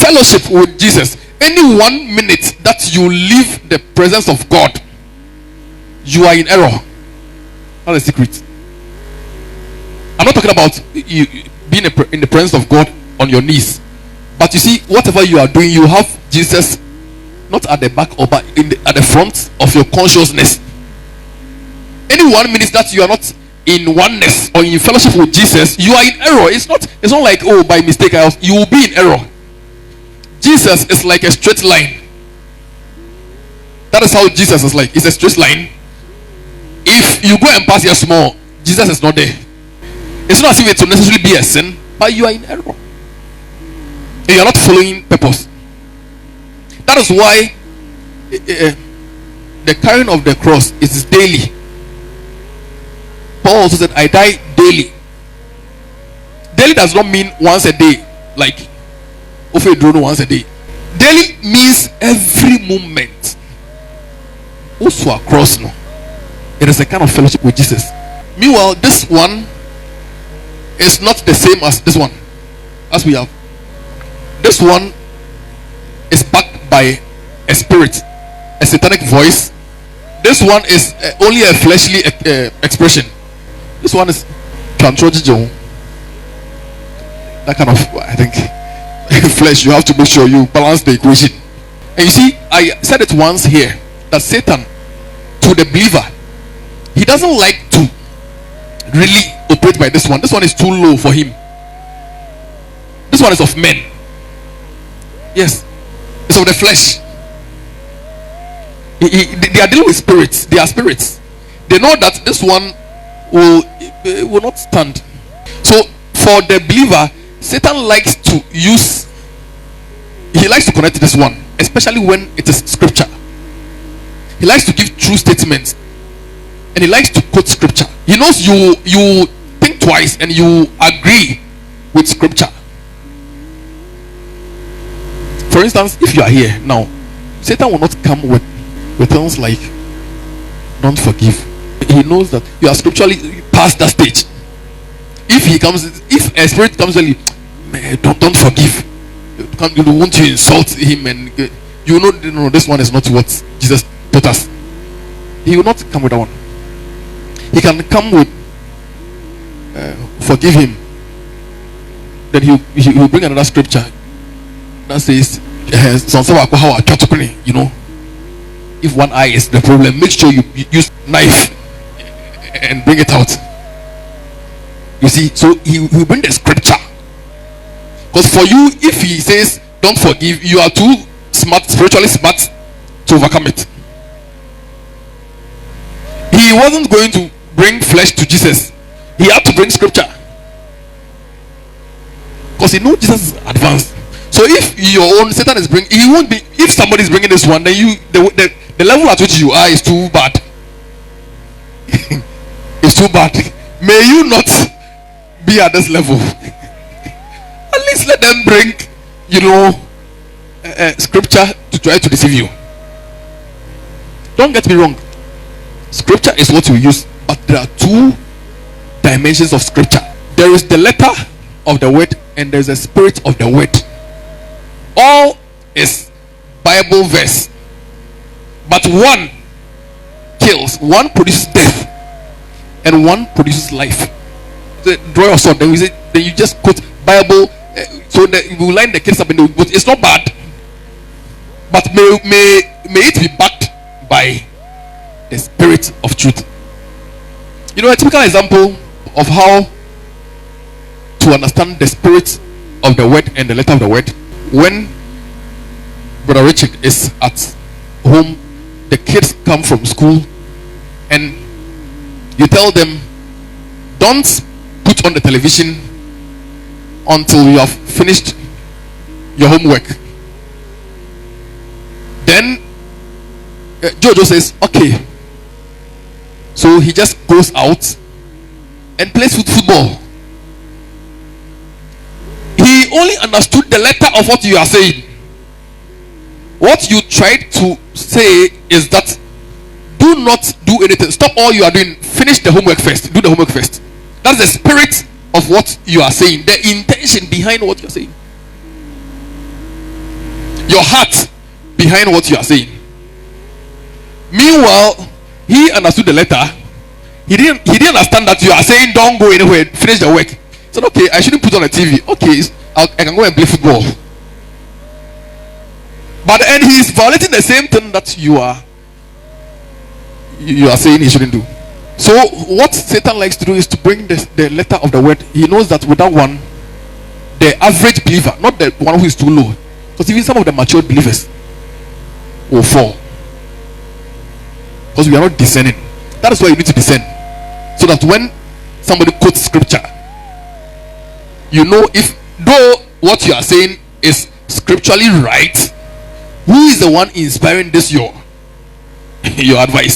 fellowship with Jesus, any 1 minute that you leave the presence of God, you are in error. That's a secret. I'm not talking about you being in the presence of God on your knees, but you see, whatever you are doing, you have Jesus not at the back or back at the front of your consciousness. Any 1 minute that you are not in oneness or in fellowship with Jesus, you are in error. It's not like, oh, by mistake you will be in error. Jesus is like a straight line. That is how Jesus is like. It's a straight line. If you go and pass here small, Jesus is not there. It's not as if it will necessarily be a sin, but you are in error. And you are not following purpose. That is why the carrying of the cross is daily. Paul also said, I die daily. Daily does not mean once a day, like over a drone once a day. Daily means every moment. Also across no. It is a kind of fellowship with Jesus. Meanwhile, this one is not the same as this one. As we have. This one is backed by a spirit, a satanic voice. This one is only a fleshly expression. This one is that kind of, I think, flesh. You have to make sure you balance the equation. And you see, I said it once here that Satan, to the believer, he doesn't like to really operate by this one. This one is too low for him. This one is of men. Yes, it's of the flesh. They are dealing with spirits. They are spirits. They know that this one will not stand. So for the believer, Satan likes to use, he likes to connect this one, especially when it is scripture. He likes to give true statements, and he likes to quote scripture. He knows you think twice and you agree with scripture. For instance, if you are here now, Satan will not come with things like don't forgive. He knows that you are scripturally past that stage. If a spirit comes and you don't forgive, you don't want to insult him, and you know this one is not what Jesus taught us. He will not come with that one. He can come with forgive him. Then he will bring another scripture that says, you know, if one eye is the problem, make sure you use knife and bring it out. You see, so he will bring the scripture. Because for you, if he says don't forgive, you are too smart, spiritually smart, to overcome it. He wasn't going to bring flesh to Jesus. He had to bring scripture. Because he knows Jesus is advanced. So if your own Satan is bringing, he won't be. If somebody is bringing this one, then the level at which you are is too bad. It's too bad. May you not be at this level. At least let them bring, scripture to try to deceive you. Don't get me wrong. Scripture is what you use, but there are two dimensions of scripture. There is the letter of the word, and there is the spirit of the word. All is Bible verse, but one kills, one produces death, and one produces life. So draw your sword. Then you just quote Bible, so that you line the kids up in the. But it's not bad, but may it be backed by the spirit of truth. You know, a typical example of how to understand the spirit of the word and the letter of the word. When Brother Richard is at home, the kids come from school, and you tell them, don't put on the television until you have finished your homework. Then Jojo says, okay. So he just goes out and plays football. He only understood the letter of what you are saying. What you tried to say is that do not do anything. Stop all you are doing. Finish the homework first. Do the homework first. That's the spirit of what you are saying. The intention behind what you are saying. your heart behind what you are saying. Meanwhile, he understood the letter. He didn't understand that you are saying don't go anywhere, finish the work. He said, okay, I shouldn't put on a TV. Okay, I can go and play football. But and he is violating the same thing that you are saying he shouldn't do. So what Satan likes to do is to bring the letter of the word. He knows that without one, the average believer, not the one who is too low, because even some of the mature believers will fall, because we are not discerning. That is why you need to discern, so that when somebody quotes scripture, you know if though what you are saying is scripturally right, who is the one inspiring this your advice?